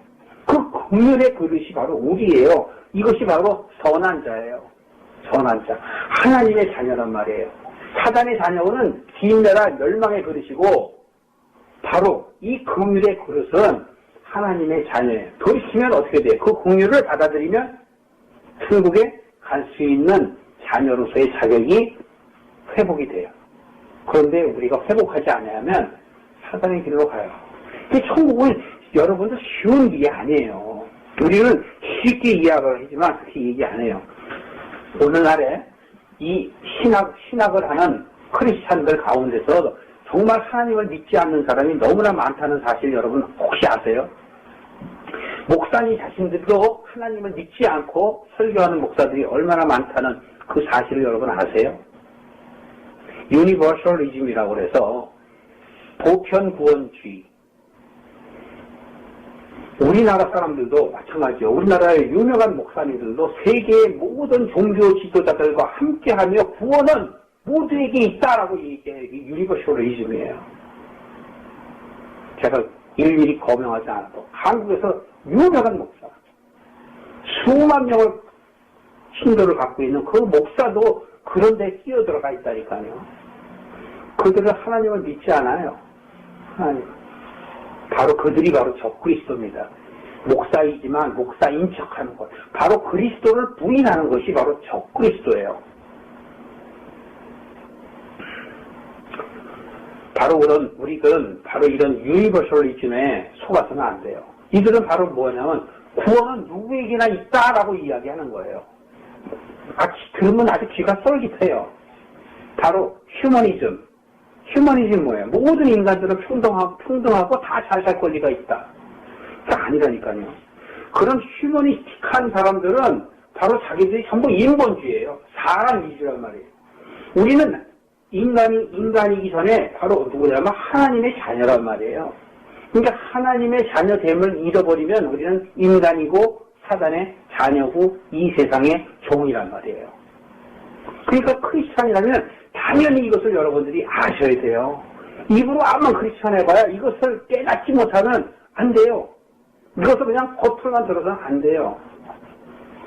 그 긍휼의 그릇이 바로 우리예요. 이것이 바로 선한 자예요. 선한 자. 하나님의 자녀란 말이에요. 사단의 자녀는 진멸한 멸망의 그릇이고 바로 이 긍휼의 그릇은 하나님의 자녀예요. 더 있으면 어떻게 돼요? 그 긍휼을 받아들이면 천국에 갈 수 있는 자녀로서의 자격이 회복이 돼요. 그런데 우리가 회복하지 않으면 사단의 길로 가요. 천국은 여러분들 쉬운 일이 아니에요. 우리는 쉽게 이해하려 하지만 그렇게 얘기 안 해요. 오늘날에 이 신학을 하는 크리스찬들 가운데서 정말 하나님을 믿지 않는 사람이 너무나 많다는 사실 여러분 혹시 아세요? 목사님 자신들도 하나님을 믿지 않고 설교하는 목사들이 얼마나 많다는 그 사실을 여러분 아세요? 유니버셜리즘이라고 해서 보편구원주의. 우리나라 사람들도 마찬가지죠. 우리나라의 유명한 목사님들도 세계의 모든 종교 지도자들과 함께하며 구원은 모두에게 있다라고 얘기해요. 이게 유니버셜리즘이에요. 제가 일일이 거명하지 않아도 한국에서 유명한 목사, 수만 명을 신도를 갖고 있는 그 목사도 그런 데 끼어들어가 있다니까요. 그들은 하나님을 믿지 않아요. 하나님. 바로 그들이 바로 적그리스도입니다. 목사이지만 목사인 척하는 것. 바로 그리스도를 부인하는 것이 바로 적그리스도예요. 바로 우리들은 바로 이런 유니버셜리즘에 속아서는 안 돼요. 이들은 바로 뭐냐면 구원은 누구에게나 있다라고 이야기하는 거예요. 들으면 아주 귀가 쏠깃해요. 바로 휴머니즘. 휴머니즘 뭐예요? 모든 인간들은 평등하고 다 잘 살 권리가 있다. 그게 아니라니까요. 그런 휴머니스틱한 사람들은 바로 자기들이 전부 인본주의예요. 사람 위주란 말이에요. 우리는 인간이기 전에 바로 누구냐면 하나님의 자녀란 말이에요. 그러니까 하나님의 자녀됨을 잃어버리면 우리는 인간이고 사단의 자녀고 이 세상의 종이란 말이에요. 그러니까 크리스찬이라면 당연히 이것을 여러분들이 아셔야 돼요. 입으로 암만 크리스찬 해봐야 이것을 깨닫지 못하면 안 돼요. 이것을 그냥 겉으로만 들어서는 안 돼요.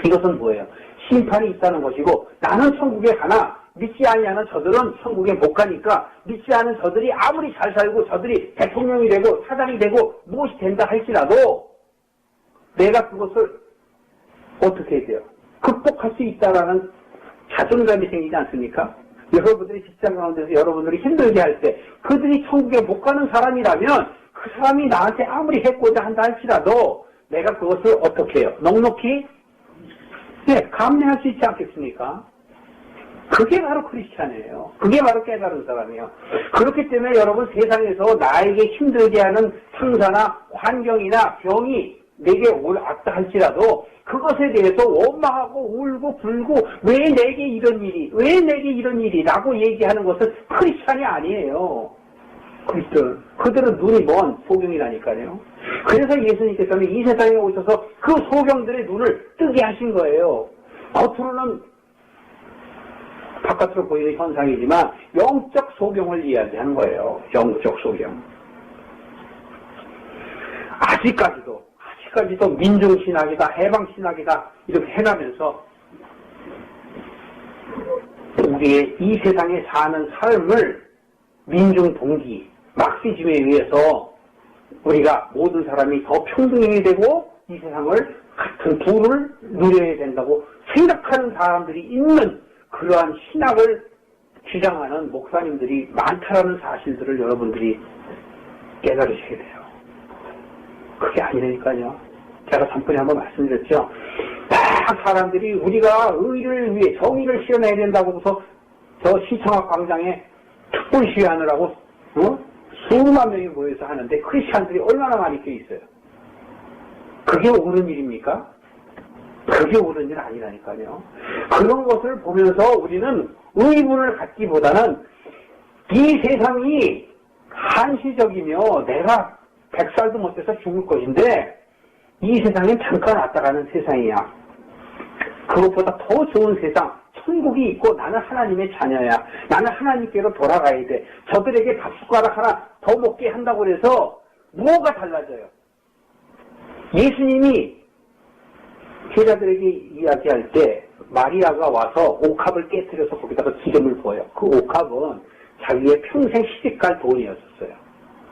이것은 뭐예요? 심판이 있다는 것이고 나는 천국에 가나 믿지 아니하는 저들은 천국에 못 가니까 믿지 않은 저들이 아무리 잘 살고 저들이 대통령이 되고 사장이 되고 무엇이 된다 할지라도 내가 그것을 어떻게 해야 돼요? 극복할 수 있다라는 자존감이 생기지 않습니까? 여러분들이 직장 가운데서 여러분들이 힘들게 할 때 그들이 천국에 못 가는 사람이라면 그 사람이 나한테 아무리 해코자 한다 할지라도 내가 그것을 어떻게 해요? 넉넉히 감내할 수 있지 않겠습니까? 그게 바로 크리스찬이에요. 그게 바로 깨달은 사람이에요. 그렇기 때문에 여러분 세상에서 나에게 힘들게 하는 상사나 환경이나 병이 내게 왔다 할지라도 그것에 대해서 원망하고 울고 불고 왜 내게 이런 일이 라고 얘기하는 것은 크리스찬이 아니에요. 그들은 눈이 먼 소경이라니까요. 그래서 예수님께서는 이 세상에 오셔서 그 소경들의 눈을 뜨게 하신 거예요. 겉으로는 바깥으로 보이는 현상이지만 영적 소경을 이야기하는 거예요. 영적 소경. 아직까지도 민중신학이다, 해방신학이다 이렇게 해가면서 우리의 이 세상에 사는 삶을 민중동기, 막시즘에 의해서 우리가 모든 사람이 더 평등이 되고 이 세상을 같은 부를 누려야 된다고 생각하는 사람들이 있는 그러한 신학을 주장하는 목사님들이 많다라는 사실들을 여러분들이 깨달으셔야 돼요. 그게 아니라니까요. 제가 전번에 한번 말씀드렸죠. 막 사람들이 우리가 의를 위해 정의를 실현해야 된다고서 저 시청학 광장에 특별 시위하느라고 수만 명이 모여서 하는데 크리스찬들이 얼마나 많이 껴 있어요. 그게 옳은 일입니까? 그게 옳은 일 아니라니까요. 그런 것을 보면서 우리는 의문을 갖기보다는 이 세상이 한시적이며 내가 100살도 못 돼서 죽을 것인데 이 세상엔 잠깐 왔다 가는 세상이야. 그것보다 더 좋은 세상, 천국이 있고 나는 하나님의 자녀야. 나는 하나님께로 돌아가야 돼. 저들에게 밥숟가락 하나 더 먹게 한다고 해서 뭐가 달라져요? 예수님이 제자들에게 이야기할 때 마리아가 와서 옥합을 깨뜨려서 거기다가 기름을 부어요. 그 옥합은 자기의 평생 시집갈 돈이었어요.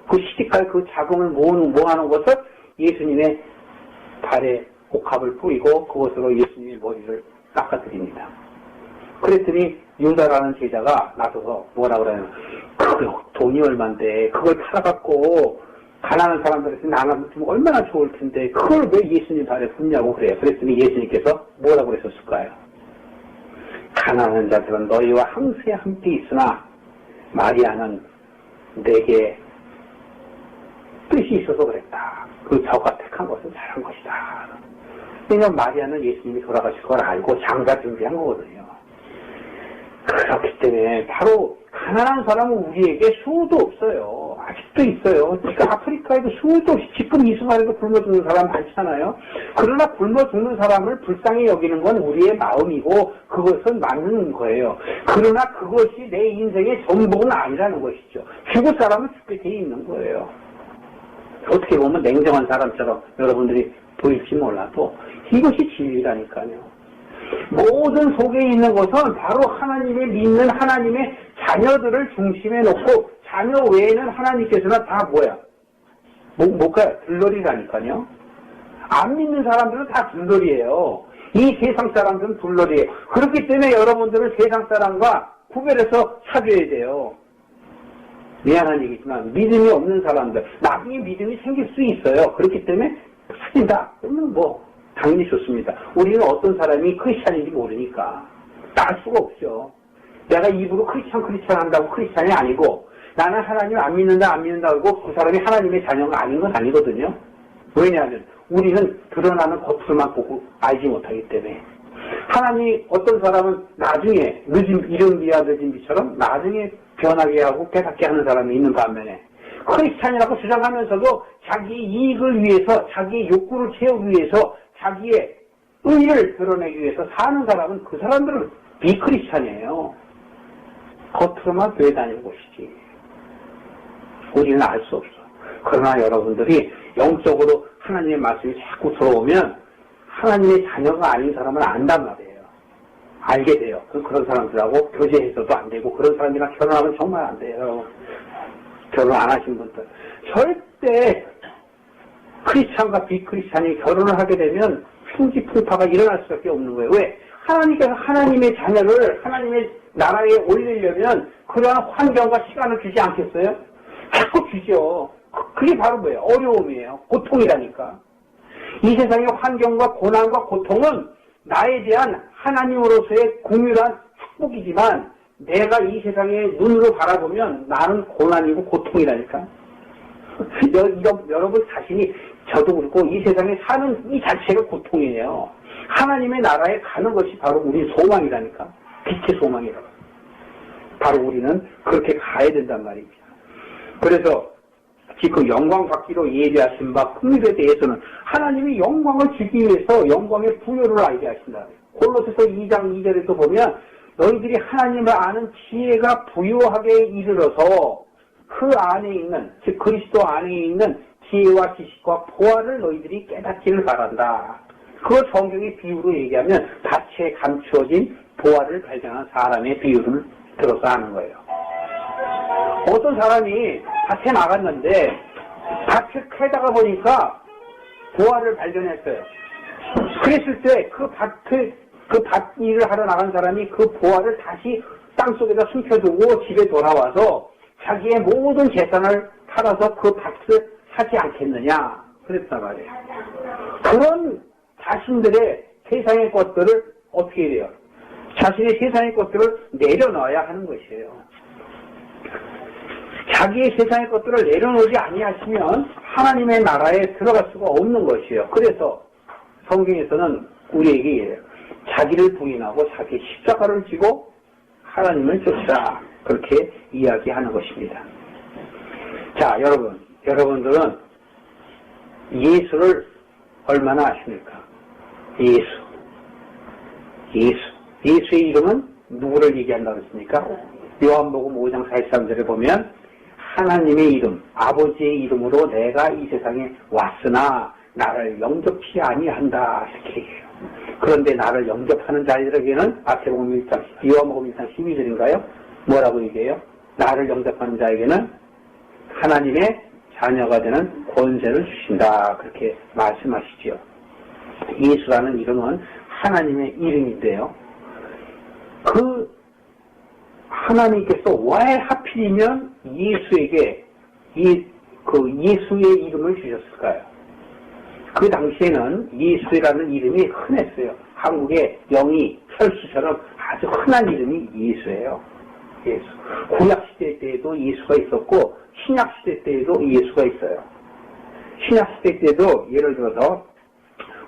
그 시집갈 그 자금을 모아놓은 것을 예수님의 발에 옥합을 뿌리고 그것으로 예수님의 머리를 깎아드립니다. 그랬더니 유다라는 제자가 나서서 뭐라 그래요? 그 돈이 얼만데 그걸 팔아갖고 가난한 사람들한테 나눠주면 얼마나 좋을 텐데 그걸 왜 예수님 발에 붓냐고 그래요. 그랬더니 예수님께서 뭐라고 그랬었을까요? 가난한 자들은 너희와 항상 함께 있으나 마리아는 내게 뜻이 있어서 그랬다. 그 저가 택한 것은 잘한 것이다. 왜냐면 마리아는 예수님이 돌아가실 걸 알고 장가 준비한 거거든요. 그렇기 때문에 바로 가난한 사람은 우리에게 수도 없어요. 아직도 있어요. 지금 아프리카에도 수도 없이 지금 이 순간에도 굶어 죽는 사람 많잖아요. 그러나 굶어 죽는 사람을 불쌍히 여기는 건 우리의 마음이고 그것은 맞는 거예요. 그러나 그것이 내 인생의 전부는 아니라는 것이죠. 죽을 사람은 죽게 돼 있는 거예요. 어떻게 보면 냉정한 사람처럼 여러분들이 보일지 몰라도 이것이 진리라니까요. 모든 속에 있는 것은 바로 하나님의 믿는 하나님의 자녀들을 중심에 놓고 자녀 외에는 하나님께서는 다 뭐야? 뭘까요? 들러리라니까요. 안 믿는 사람들은 다 들러리예요. 이 세상 사람들은 들러리예요. 그렇기 때문에 여러분들은 세상 사람과 구별해서 사줘야 돼요. 미안한 얘기지만 믿음이 없는 사람들 나중에 믿음이 생길 수 있어요. 그렇기 때문에 사진다. 그러면 뭐 당연히 좋습니다. 우리는 어떤 사람이 크리스찬인지 모르니까 알 수가 없죠. 내가 입으로 크리스찬 한다고 크리스찬이 아니고 나는 하나님 안 믿는다 하고 그 사람이 하나님의 자녀가 아닌 건 아니거든요. 왜냐하면 우리는 드러나는 겉으로만 보고 알지 못하기 때문에 하나님 어떤 사람은 나중에 이른 비야 늦은 비처럼 나중에 변하게 하고 깨닫게 하는 사람이 있는 반면에 크리스찬이라고 주장하면서도 자기 이익을 위해서 자기의 욕구를 채우기 위해서 자기의 의를 드러내기 위해서 사는 사람은 그 사람들은 비크리스찬이에요. 겉으로만 교회 다니는 것이지. 우리는 알 수 없어. 그러나 여러분들이 영적으로 하나님의 말씀이 자꾸 들어오면 하나님의 자녀가 아닌 사람은 안단 말이에요. 알게 돼요. 그런 사람들하고 교제해서도 안 되고 그런 사람이랑 결혼하면 정말 안 돼요. 결혼 안 하신 분들. 절대 크리스찬과 비크리스찬이 결혼을 하게 되면 풍지풍파가 일어날 수밖에 없는 거예요. 왜? 하나님께서 하나님의 자녀를 하나님의 나라에 올리려면 그러한 환경과 시간을 주지 않겠어요? 자꾸 주죠. 그게 바로 뭐예요? 어려움이에요. 고통이라니까. 이 세상의 환경과 고난과 고통은 나에 대한 하나님으로서의 공유한 축복이지만 내가 이 세상의 눈으로 바라보면 나는 고난이고 고통이라니까. 여러분 자신이 저도 그렇고 이 세상에 사는 이 자체가 고통이에요. 하나님의 나라에 가는 것이 바로 우리 소망이라니까. 빛의 소망이라고. 바로 우리는 그렇게 가야 된단 말입니다. 그래서 지금 영광 받기로 예비하신 바 풍일에 대해서는 하나님이 영광을 주기 위해서 영광의 부여를 알게 하신다. 골로새서 2장 2절에도 보면 너희들이 하나님을 아는 지혜가 부유하게 이르러서 그 안에 있는 즉 그리스도 안에 있는 지혜와 지식과 보화를 너희들이 깨닫기를 바란다. 그걸 성경의 비유로 얘기하면 밭에 감추어진 보화를 발견한 사람의 비유를 들어서 하는 거예요. 어떤 사람이 밭에 나갔는데 밭을 캐다가 보니까 보화를 발견했어요. 그랬을 때 그 밭 일을 하러 나간 사람이 그 보화를 다시 땅속에다 숨겨두고 집에 돌아와서 자기의 모든 재산을 팔아서 그 밭을 사지 않겠느냐 그랬단 말이에요. 그런 자신들의 세상의 것들을 어떻게 해야 돼요? 자신의 세상의 것들을 내려놔야 하는 것이에요. 자기의 세상의 것들을 내려놓지 아니하시면 하나님의 나라에 들어갈 수가 없는 것이에요. 그래서 성경에서는 우리에게 이래요. 자기를 부인하고 자기 십자가를 지고 하나님을 쫓으라. 그렇게 이야기하는 것입니다. 자, 여러분들은 예수를 얼마나 아십니까? 예수의 이름은 누구를 얘기한다고 했습니까? 요한복음 5장 43절에 보면 하나님의 이름, 아버지의 이름으로 내가 이 세상에 왔으나 나를 영접치 아니한다. 이렇게 얘기해요. 그런데 나를 영접하는 자들에게는 요한복음 1장 12절인가요? 뭐라고 얘기해요? 나를 영접하는 자에게는 하나님의 자녀가 되는 권세를 주신다. 그렇게 말씀하시지요. 예수라는 이름은 하나님의 이름인데요. 그 하나님께서 왜 하필이면 예수에게 예수의 이름을 주셨을까요? 그 당시에는 예수라는 이름이 흔했어요. 한국의 영희, 철수처럼 아주 흔한 이름이 예수예요. 예수. 구약시대 때에도 예수가 있었고 신약시대 때에도 예수가 있어요. 신약시대 때도 예를 들어서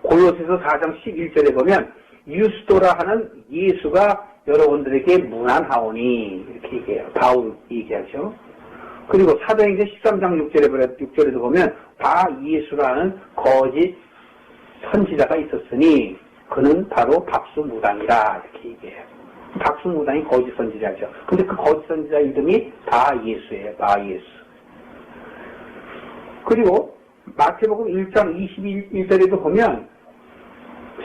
골로새서 4장 11절에 보면 유스도라 하는 예수가 여러분들에게 문안하오니 이렇게 얘기해요. 바울 얘기하죠. 그리고 사도행전 13장 6절에도 보면 바 예수라는 거짓 선지자가 있었으니 그는 바로 박수무당이라 이렇게 얘기해요. 박수무당이 거짓 선지자죠. 근데 그 거짓 선지자 이름이 바 예수예요. 바 예수. 그리고 마태복음 1장 21절에도 보면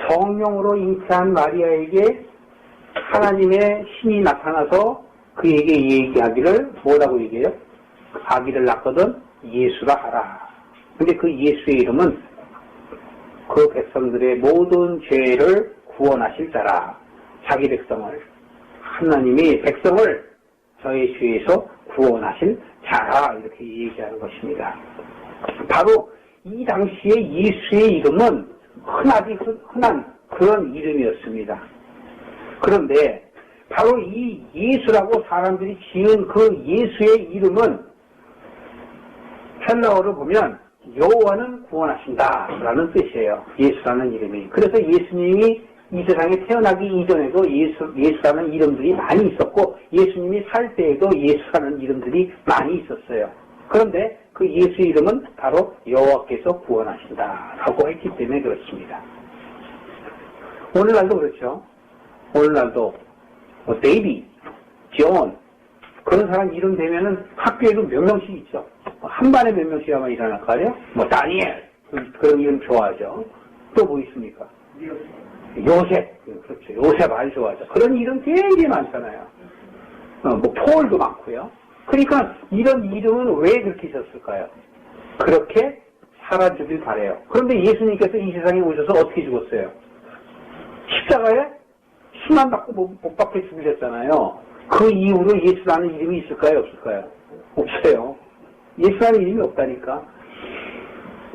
성령으로 잉태한 마리아에게 하나님의 신이 나타나서 그에게 얘기하기를 뭐라고 얘기해요? 아기를 낳거든 예수라 하라. 근데 그 예수의 이름은 그 백성들의 모든 죄를 구원하실 자라. 자기 백성을, 하나님이 백성을 저의 죄에서 구원하실 자라. 이렇게 얘기하는 것입니다. 바로 이 당시에 예수의 이름은 흔한 그런 이름이었습니다. 그런데 바로 이 예수라고 사람들이 지은 그 예수의 이름은 헬라어로 보면 여호와는 구원하신다 라는 뜻이에요. 예수라는 이름이. 그래서 예수님이 이 세상에 태어나기 이전에도 예수라는 이름들이 많이 있었고 예수님이 살 때에도 예수라는 이름들이 많이 있었어요. 그런데 그 예수의 이름은 바로 여호와께서 구원하신다 라고 했기 때문에 그렇습니다. 오늘날도 그렇죠. 오늘날도 데이비, 존 그런 사람 이름 되면은 학교에도 몇 명씩 있죠. 한 반에 몇 명씩 아마 일어날까요? 다니엘 그런 이름 좋아하죠. 또 뭐 있습니까? 요셉 그렇죠. 요셉 아주 좋아하죠. 그런 이름 되게 많잖아요. 폴도 많고요. 그러니까 이런 이름은 왜 그렇게 있었을까요? 그렇게 살아주길 바래요. 그런데 예수님께서 이 세상에 오셔서 어떻게 죽었어요? 십자가에 수만 받고 못 박혀 죽으셨잖아요. 그 이후로 예수라는 이름이 있을까요? 없을까요? 없어요. 예수라는 이름이 없다니까.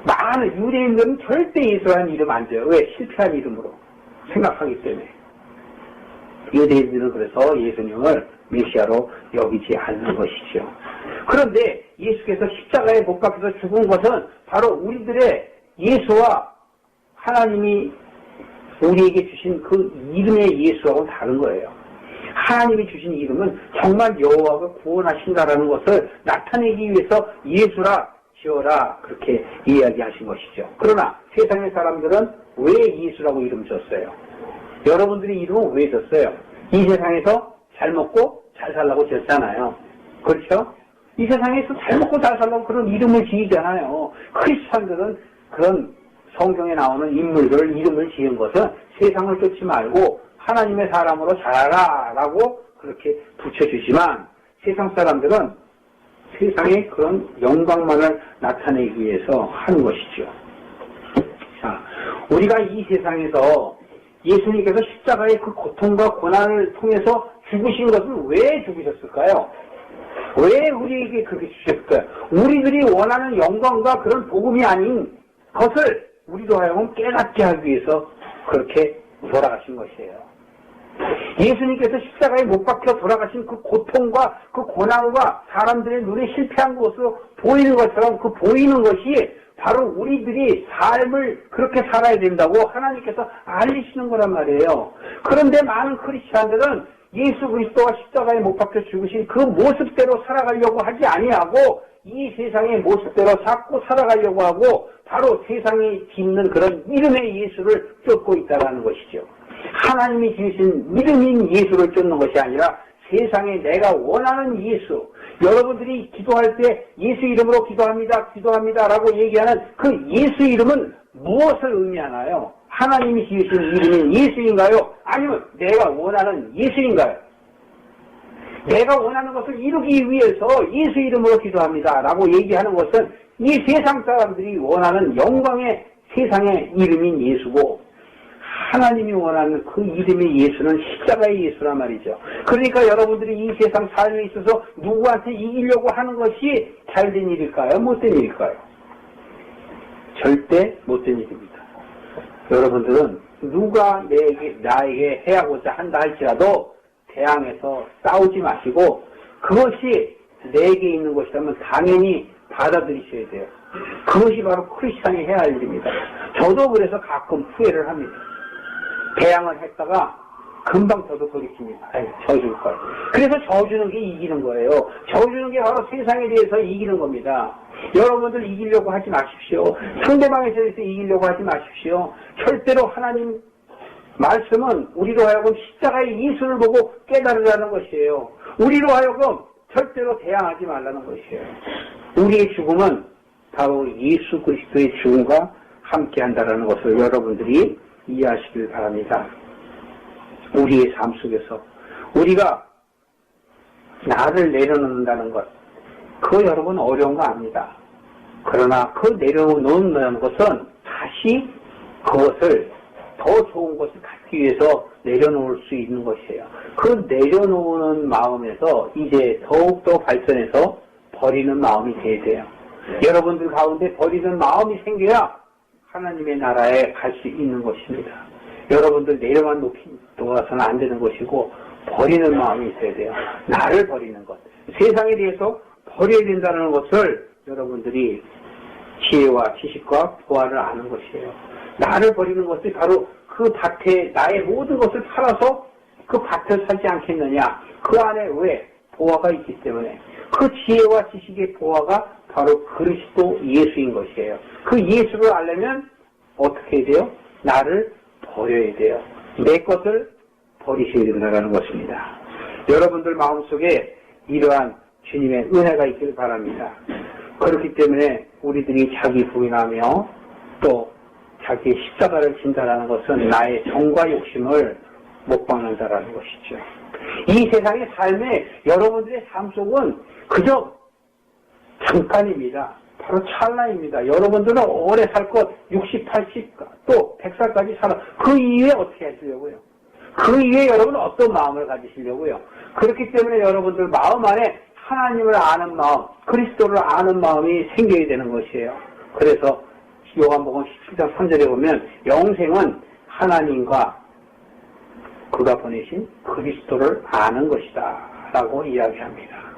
많은 유대인들은 절대 예수라는 이름 안 줘요. 왜? 실패한 이름으로 생각하기 때문에. 유대인들은 그래서 예수님을 메시아로 여기지 않는 것이죠. 그런데 예수께서 십자가에 못 박혀서 죽은 것은 바로 우리들의 예수와 하나님이 우리에게 주신 그 이름의 예수하고는 다른 거예요. 하나님이 주신 이름은 정말 여호와가 구원하신다라는 것을 나타내기 위해서 예수라 지어라 그렇게 이야기하신 것이죠. 그러나 세상의 사람들은 왜 예수라고 이름 줬어요? 여러분들이 이름은 왜 줬어요? 이 세상에서 잘 먹고 잘 살라고 지었잖아요. 그렇죠? 이 세상에서 잘 먹고 잘 살라고 그런 이름을 지으잖아요. 크리스찬들은 그런 성경에 나오는 인물들 이름을 지은 것은 세상을 쫓지 말고 하나님의 사람으로 자라라 라고 그렇게 붙여주지만 세상 사람들은 세상의 그런 영광만을 나타내기 위해서 하는 것이죠. 자, 우리가 이 세상에서 예수님께서 십자가의 그 고통과 고난을 통해서 죽으신 것은 왜 죽으셨을까요? 왜 우리에게 그렇게 주셨을까요? 우리들이 원하는 영광과 그런 복음이 아닌 것을 우리도 하여금 깨닫게 하기 위해서 그렇게 돌아가신 것이에요. 예수님께서 십자가에 못 박혀 돌아가신 그 고통과 그 고난과 사람들의 눈에 실패한 것으로 보이는 것처럼 그 보이는 것이 바로 우리들이 삶을 그렇게 살아야 된다고 하나님께서 알리시는 거란 말이에요. 그런데 많은 크리스찬들은 예수 그리스도가 십자가에 못 박혀 죽으신 그 모습대로 살아가려고 하지 아니하고 이 세상의 모습대로 자꾸 살아가려고 하고 바로 세상이 짓는 그런 이름의 예수를 쫓고 있다는 것이죠. 하나님이 지으신 이름인 예수를 쫓는 것이 아니라 세상에 내가 원하는 예수, 여러분들이 기도할 때 예수 이름으로 기도합니다라고 얘기하는 그 예수 이름은 무엇을 의미하나요? 하나님이 지으신 이름인 예수인가요? 아니면 내가 원하는 예수인가요? 내가 원하는 것을 이루기 위해서 예수 이름으로 기도합니다라고 얘기하는 것은 이 세상 사람들이 원하는 영광의 세상의 이름인 예수고 하나님이 원하는 그 이름의 예수는 십자가의 예수란 말이죠. 그러니까 여러분들이 이 세상 삶에 있어서 누구한테 이기려고 하는 것이 잘된 일일까요? 못된 일일까요? 절대 못된 일입니다. 여러분들은 누가 나에게 해하고자 한다 할지라도 대항해서 싸우지 마시고 그것이 내게 있는 것이라면 당연히 받아들이셔야 돼요. 그것이 바로 크리스찬이 해야 할 일입니다. 저도 그래서 가끔 후회를 합니다. 대항을 했다가 금방 저도 돌이킵니다. 져줄걸. 그래서 져주는 게 이기는 거예요. 져주는 게 바로 세상에 대해서 이기는 겁니다. 여러분들 이기려고 하지 마십시오. 상대방에 대해서 이기려고 하지 마십시오. 절대로 하나님 말씀은 우리로 하여금 십자가의 예수를 보고 깨달으라는 것이에요. 우리로 하여금 절대로 대항하지 말라는 것이에요. 우리의 죽음은 바로 예수 그리스도의 죽음과 함께한다는 것을 여러분들이 이해하시길 바랍니다. 우리의 삶 속에서 우리가 나를 내려놓는다는 것, 그거 여러분 어려운 거 압니다. 그러나 그 내려놓는 것은 다시 그것을 더 좋은 것을 갖기 위해서 내려놓을 수 있는 것이에요. 그 내려놓는 마음에서 이제 더욱더 발전해서 버리는 마음이 돼야 돼요. 여러분들 가운데 버리는 마음이 생겨야 하나님의 나라에 갈 수 있는 것입니다. 여러분들 내려만 놓아서는 안 되는 것이고 버리는 마음이 있어야 돼요. 나를 버리는 것. 세상에 대해서 버려야 된다는 것을 여러분들이 지혜와 지식과 보화를 아는 것이에요. 나를 버리는 것이 바로 그 밭에 나의 모든 것을 팔아서 그 밭을 사지 않겠느냐. 그 안에 왜? 보화가 있기 때문에. 그 지혜와 지식의 보화가 바로 그리스도 예수인 것이에요. 그 예수를 알려면 어떻게 해야 돼요? 나를 버려야 돼요. 내 것을 버리셔야 된다는 것입니다. 여러분들 마음속에 이러한 주님의 은혜가 있길 바랍니다. 그렇기 때문에 우리들이 자기 부인하며 또 자기의 십자가를 진다라는 것은 나의 정과 욕심을 못 박는다라는 것이죠. 이 세상의 삶에 여러분들의 삶 속은 그저 잠깐입니다. 바로 찰나입니다. 여러분들은 오래 살 것 60, 80, 또 100살까지 살아. 그 이후에 어떻게 하시려고요? 그 이후에 여러분은 어떤 마음을 가지시려고요? 그렇기 때문에 여러분들 마음 안에 하나님을 아는 마음, 그리스도를 아는 마음이 생겨야 되는 것이에요. 그래서 요한복음 17장 3절에 보면 영생은 하나님과 그가 보내신 그리스도를 아는 것이다 라고 이야기합니다.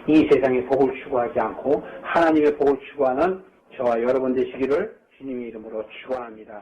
이 세상의 복을 추구하지 않고 하나님의 복을 추구하는 저와 여러분 되시기를 주님의 이름으로 축원합니다.